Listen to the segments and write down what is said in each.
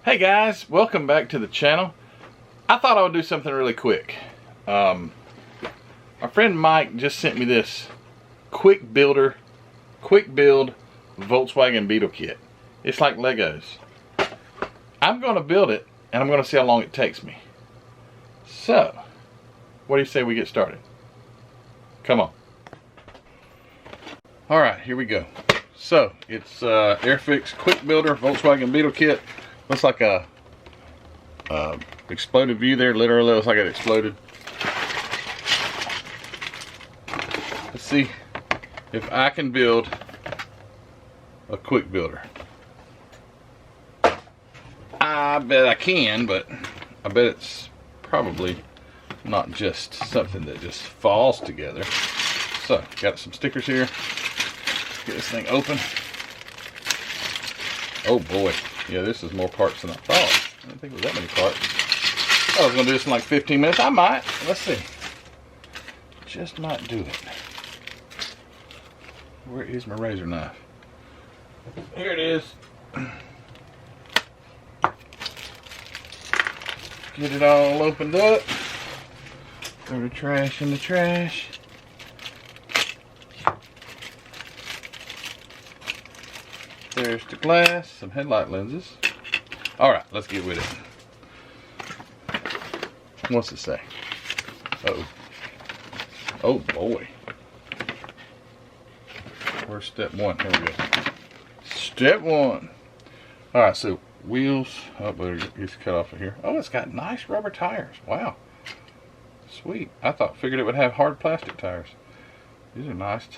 Hey guys, welcome back to the channel. I thought I would do something really quick. My friend Mike just sent me this quick build Volkswagen Beetle kit. It's like Legos. I'm going to build it and I'm going to see how long it takes me. So, what do you say we get started? Come on. Alright, here we go. So, it's Airfix quick builder Volkswagen Beetle kit. Looks like a exploded view there. Literally looks like it exploded. Let's see if I can build a quick builder. I bet I can, but I bet it's probably not just something that just falls together. So, got some stickers here. Get this thing open. Oh boy. Yeah, this is more parts than I thought. I didn't think it was that many parts. I was going to do this in like 15 minutes. I might. Let's see. Just might do it. Where is my razor knife? Here it is. Get it all opened up. Throw the trash in the trash. There's the glass, some headlight lenses. Alright, let's get with it. What's it say? Uh-oh. Oh boy. Where's step one? Here we go. Step one. Alright, so wheels. Oh, but it's cut off of here. Oh, it's got nice rubber tires. Wow. Sweet. Figured it would have hard plastic tires. These are nice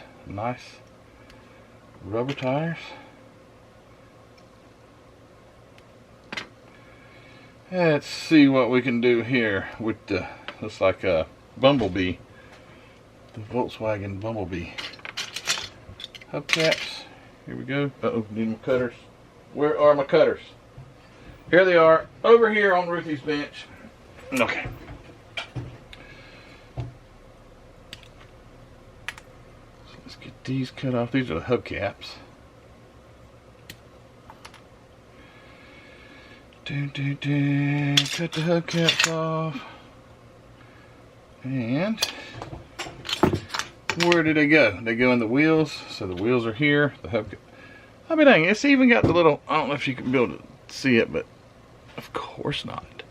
rubber tires. Let's see what we can do here with the, looks like a Bumblebee, the Volkswagen Bumblebee. Hubcaps, here we go. Uh-oh, need my cutters. Where are my cutters? Here they are, over here on Ruthie's bench. Okay. So let's get these cut off. These are the hubcaps. Cut the hubcaps off. And where did they go? They go in the wheels. So the wheels are here. The hubcap. I mean, dang, it's even got the little, I don't know if you can be able to see it, but of course not.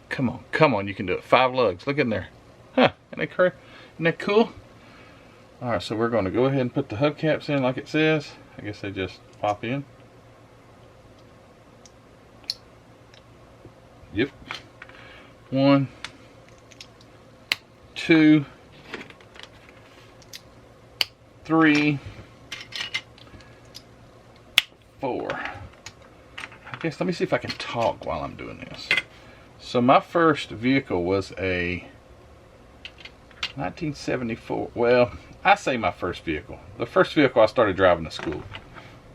Come on, you can do it. 5 lugs. Look in there. Huh, isn't that cool? Alright, so we're going to go ahead and put the hubcaps in like it says. I guess they just pop in. Yep. 1, 2, 3, 4. I guess let me see if I can talk while I'm doing this. So my first vehicle was a 1974. Well, I say my first vehicle. The first vehicle I started driving to school.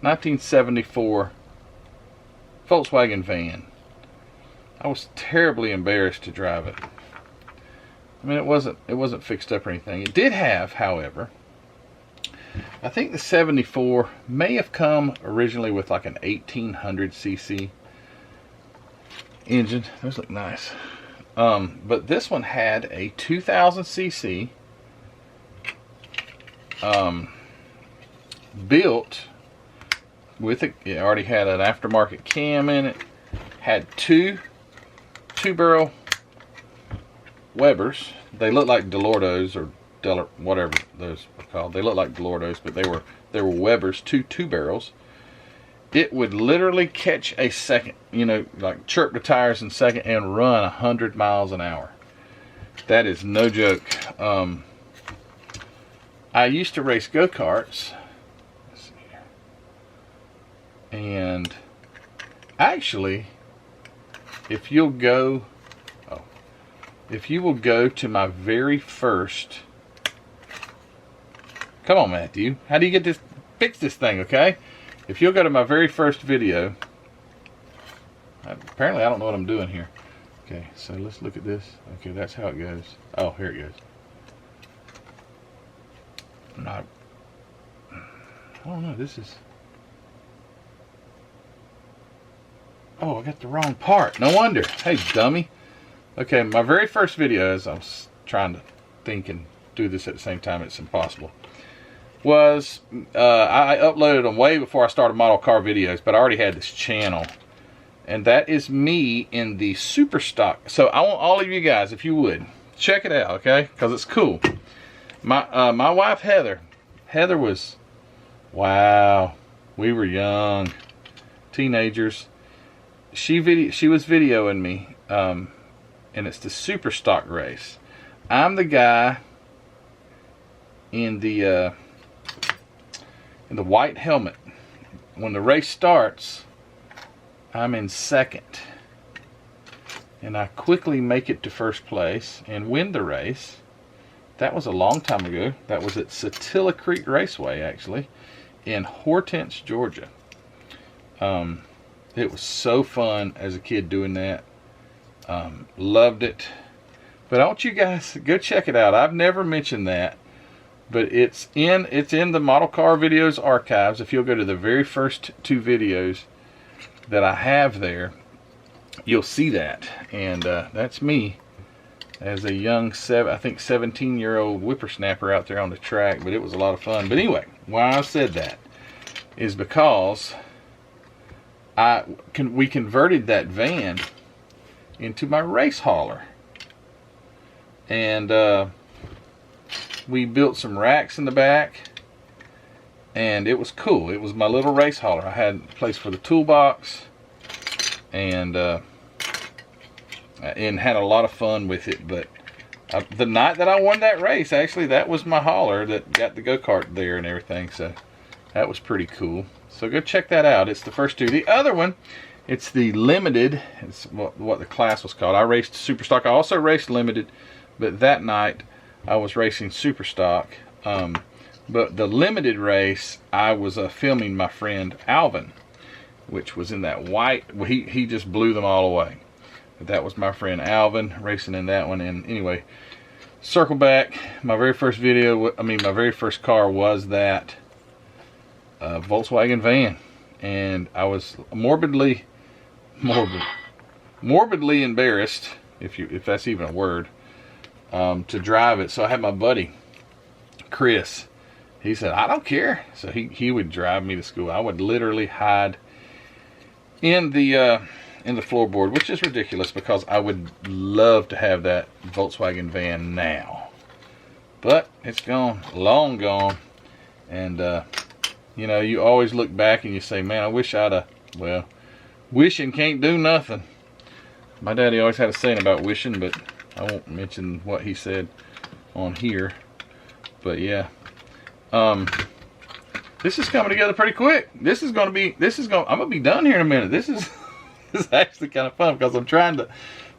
1974 Volkswagen van. I was terribly embarrassed to drive it. I mean, it wasn't fixed up or anything. It did have, however, I think the 74 may have come originally with like an 1800cc engine. Those look nice. But this one had a 2000cc built with it. It already had an aftermarket cam in it. Had two barrel Webers. They look like Delordos or whatever those are called. They look like Delordos, but they were Webers, two barrels. It would literally catch a second, you know, like chirp the tires in second and run 100 miles an hour. That is no joke. I used to race go-karts. Let's see here. And actually, if you will go to my very first, come on Matthew, how do you get this, fix this thing, okay? If you'll go to my very first video, apparently I don't know what I'm doing here. Okay, so let's look at this. Okay, that's how it goes. Oh, here it goes. I don't know, this is, Oh, I got the wrong part. No wonder. Hey, dummy. Okay, my very first video, as I was trying to think and do this at the same time, it's impossible, was I uploaded them way before I started model car videos, but I already had this channel. And that is me in the super stock. So I want all of you guys, if you would, check it out, okay? Because it's cool. My wife, Heather was, wow, we were young, teenagers. She was videoing me, and it's the super stock race. I'm the guy in the white helmet. When the race starts, I'm in second, and I quickly make it to first place and win the race. That was a long time ago. That was at Satilla Creek Raceway, actually, in Hortense, Georgia. It was so fun as a kid doing that. Loved it. But I want you guys to go check it out. I've never mentioned that, but it's in the Model Car Videos archives. If you'll go to the very first 2 videos that I have there, you'll see that. And that's me as a young, I think 17-year-old whippersnapper out there on the track. But it was a lot of fun. But anyway, why I said that is because we converted that van into my race hauler, and we built some racks in the back, and it was cool. It was my little race hauler. I had a place for the toolbox, and had a lot of fun with it. But the night that I won that race, actually, that was my hauler that got the go-kart there and everything, so that was pretty cool. So go check that out. It's the first 2. The other one, it's the limited. It's what the class was called. I raced super stock. I also raced limited, but that night I was racing super stock. But the limited race, I was filming my friend Alvin, which was in that white. He just blew them all away. But that was my friend Alvin racing in that one. And anyway, circle back. My very first video, my very first car was that Volkswagen van, and I was morbidly embarrassed, if that's even a word, to drive it. So I had my buddy Chris. He said, I don't care. So he would drive me to school. I would literally hide in the floorboard, which is ridiculous because I would love to have that Volkswagen van now, but it's gone, long gone. And you know, you always look back and you say, man, I wish well, wishing can't do nothing. My daddy always had a saying about wishing, but I won't mention what he said on here. But yeah, this is coming together pretty quick. I'm gonna be done here in a minute. This is actually kind of fun because I'm trying to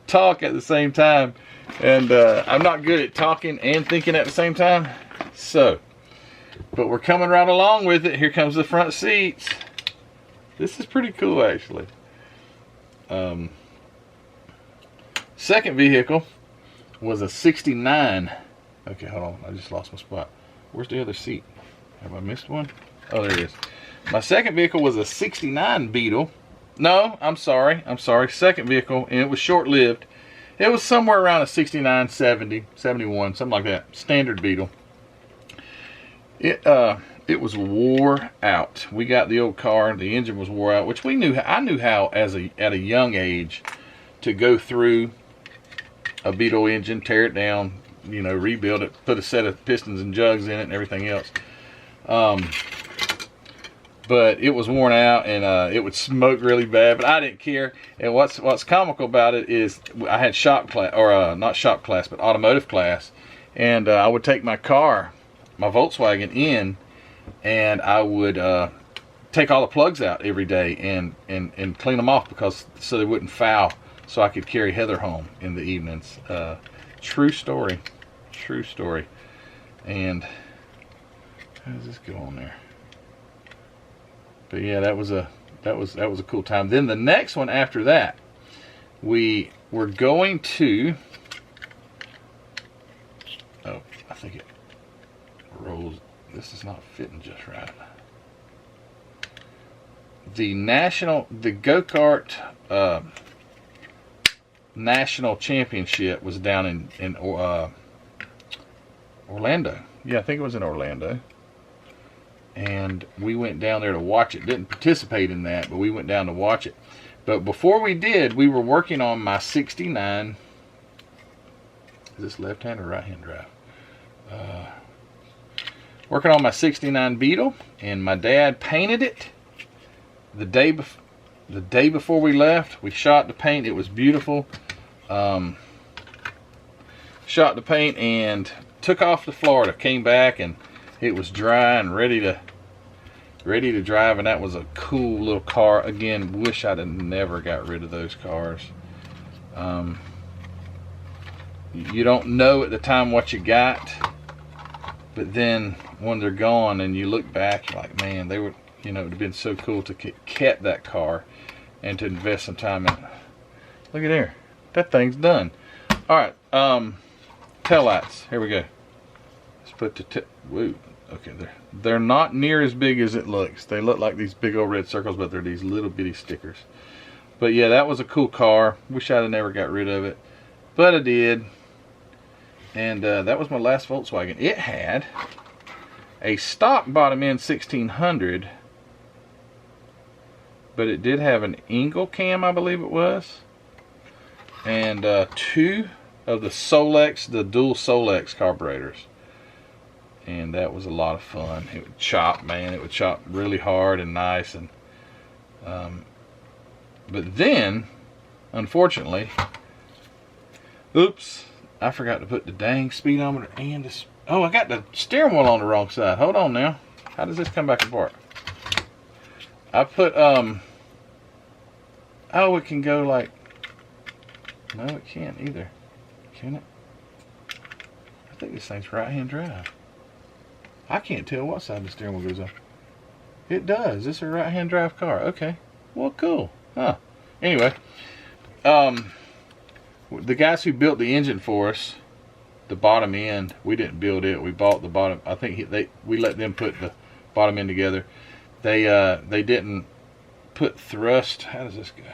talk at the same time, and I'm not good at talking and thinking at the same time. So, but we're coming right along with it. Here comes the front seats. This is pretty cool, actually. Second vehicle was a 69. Okay, hold on. I just lost my spot. Where's the other seat? Have I missed one? Oh, there it is. My second vehicle was a 69 Beetle. No, I'm sorry. Second vehicle, and it was short-lived. It was somewhere around a 69, 70, 71, something like that. Standard Beetle. It was wore out. We got the old car, the engine was wore out, which I knew how at a young age to go through a Beetle engine, tear it down, you know, rebuild it, put a set of pistons and jugs in it and everything else. But it was worn out, and it would smoke really bad, but I didn't care. And what's comical about it is I had shop class, or not shop class, but automotive class, and I would take my car, my Volkswagen, in, and I would take all the plugs out every day and clean them off so they wouldn't foul, so I could carry Heather home in the evenings. True story. And how does this go on there? But yeah, that was a cool time. Then the next one after that, we were going to, oh, I think it rolls. This is not fitting just right. The go-kart national championship was down in Orlando. Yeah, I think it was in Orlando. And we went down there to watch it. Didn't participate in that, but we went down to watch it. But before we did, we were working on my 69. Is this left-hand or right-hand drive? Working on my 69 Beetle, and my dad painted it the day before we left. We shot the paint. It was beautiful. Shot the paint and took off to Florida. Came back and it was dry and ready to drive, and that was a cool little car. Again, wish I'd have never got rid of those cars. You don't know at the time what you got, but then when they're gone and you look back, you're like, man, they would, it would have been so cool to keep that car and to invest some time in it. Look at there, that thing's done. All right, tail lights. Here we go. Let's put the woo. Okay, they're not near as big as it looks. They look like these big old red circles, but they're these little bitty stickers. But yeah, that was a cool car. Wish I'd have never got rid of it, but I did. And that was my last Volkswagen. It had a stock bottom end 1600, but it did have an Engel cam, I believe it was, and 2 of the Solex, the dual Solex carburetors. And that was a lot of fun. It would chop, man. It would chop really hard and nice. And but then, unfortunately, oops, I forgot to put the dang speedometer and the... Oh, I got the steering wheel on the wrong side. Hold on now. How does this come back apart? I put, oh, it can go like... No, it can't either. Can it? I think this thing's right-hand drive. I can't tell what side the steering wheel goes on. It does. This is a right-hand drive car. Okay. Well, cool. Huh. Anyway, the guys who built the engine for us, the bottom end, we didn't build it. We bought the bottom. I think we let them put the bottom end together. They didn't put thrust. How does this go?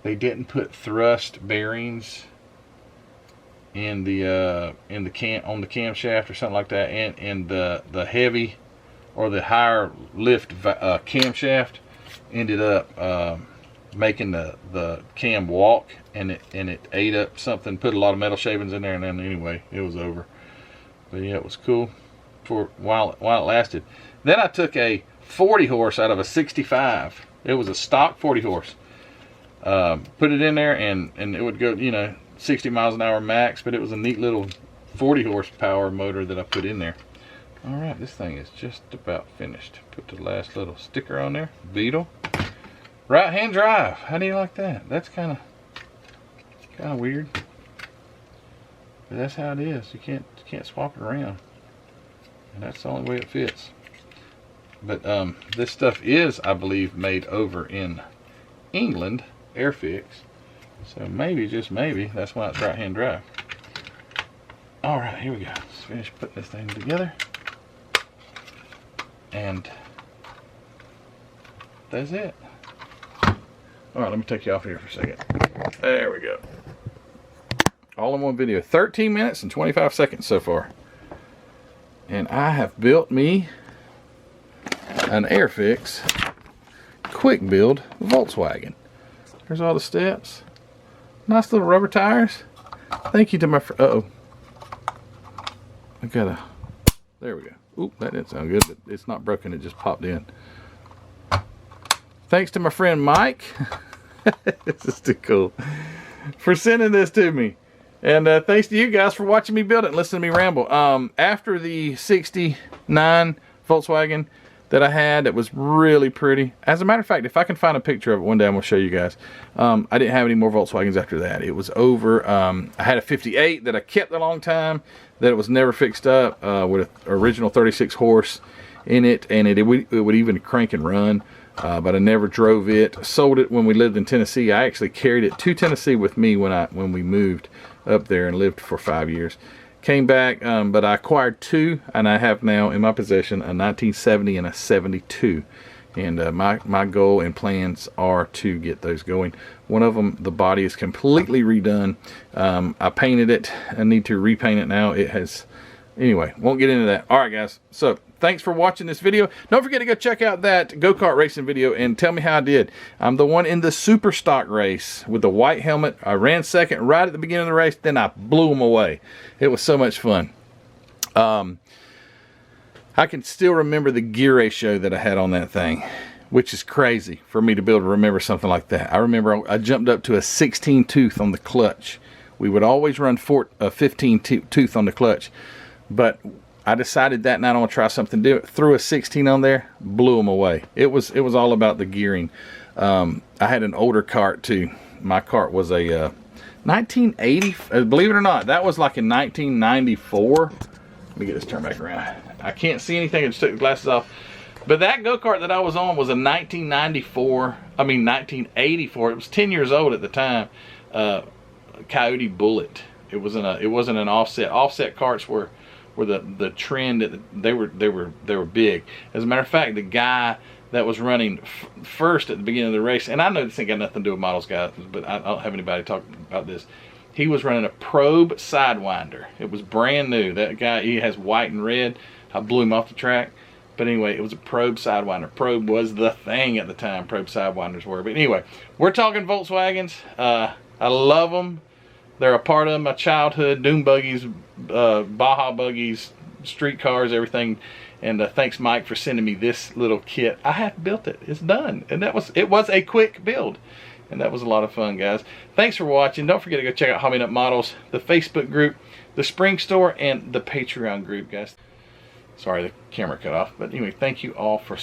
They didn't put thrust bearings in the on the camshaft or something like that, and the heavy or the higher lift camshaft ended up making the cam walk, and it ate up something, put a lot of metal shavings in there, and then anyway it was over. But yeah, it was cool for while it lasted. Then I took a 40 horse out of a 65. It was a stock 40 horse. Put it in there, and it would go 60 miles an hour max, but it was a neat little 40 horsepower motor that I put in there. All right, this thing is just about finished. Put the last little sticker on there. Beetle. Right-hand drive. How do you like that? That's kind of weird, but that's how it is. You can't swap it around, and that's the only way it fits. But this stuff is, I believe, made over in England, Airfix. So maybe, just maybe, that's why it's right-hand drive. All right, here we go. Let's finish putting this thing together. And that's it. All right, let me take you off here for a second. There we go. All in one video. 13 minutes and 25 seconds so far. And I have built me an Airfix quick build Volkswagen. There's all the steps. Nice little rubber tires. Thank you to my uh-oh. I gotta... There we go. Oop, that didn't sound good, but it's not broken. It just popped in. Thanks to my friend Mike. This is too cool. For sending this to me. And thanks to you guys for watching me build it and listening to me ramble. After the 69 Volkswagen that I had, that was really pretty. As a matter of fact, if I can find a picture of it one day, I'm going to show you guys. I didn't have any more Volkswagens after that. It was over. I had a 58 that I kept a long time, that it was never fixed up, with an original 36 horse in it, and it would even crank and run, but I never drove it. Sold it when we lived in Tennessee. I actually carried it to Tennessee with me when we moved up there and lived for 5 years. Came back, but I acquired 2, and I have now in my possession a 1970 and a 72. And my goal and plans are to get those going. One of them, the body is completely redone. I painted it. I need to repaint it now. It has, anyway, won't get into that. All right, guys. So thanks for watching this video. Don't forget to go check out that go-kart racing video and tell me how I did. I'm the one in the super stock race with the white helmet. I ran second right at the beginning of the race. Then I blew them away. It was so much fun. I can still remember the gear ratio that I had on that thing, which is crazy for me to be able to remember something like that. I remember I jumped up to a 16 tooth on the clutch. We would always run 15 tooth on the clutch, but I decided that night I want to try something different. Threw a 16 on there, blew them away. It was all about the gearing. I had an older kart too. My kart was a 1980. Believe it or not, that was like in 1994. Let me get this turned back around. I can't see anything. I just took the glasses off. But that go-kart that I was on was a 1984. It was 10 years old at the time. Coyote Bullet. It wasn't an offset. Offset karts were the trend. That they were big. As a matter of fact, the guy that was running first at the beginning of the race, and I know this ain't got nothing to do with models, guys, but I don't have anybody talk about this. He was running a Probe Sidewinder. It was brand new. That guy, he has white and red. I blew him off the track. But anyway, it was a Probe Sidewinder. Probe was the thing at the time. Probe Sidewinders were. But anyway, we're talking Volkswagens. I love them. They're a part of my childhood. Doom buggies, Baja buggies, street cars, everything. And thanks, Mike, for sending me this little kit. I have built it. It's done. And it was a quick build. And that was a lot of fun, guys. Thanks for watching. Don't forget to go check out Hobby Nut Models, the Facebook group, the Spring Store, and the Patreon group, guys. Sorry, the camera cut off. But anyway, thank you all for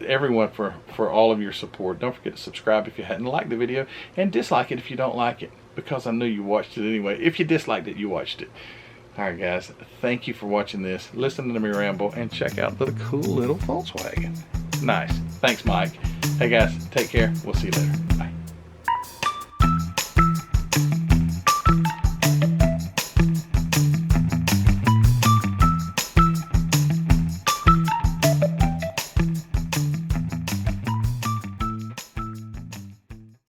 everyone for all of your support. Don't forget to subscribe if you hadn't liked the video, and dislike it if you don't like it, because I know you watched it anyway. If you disliked it, you watched it. All right, guys. Thank you for watching this. Listen to me ramble and check out the cool little Volkswagen. Nice. Thanks, Mike. Hey, guys. Take care. We'll see you later.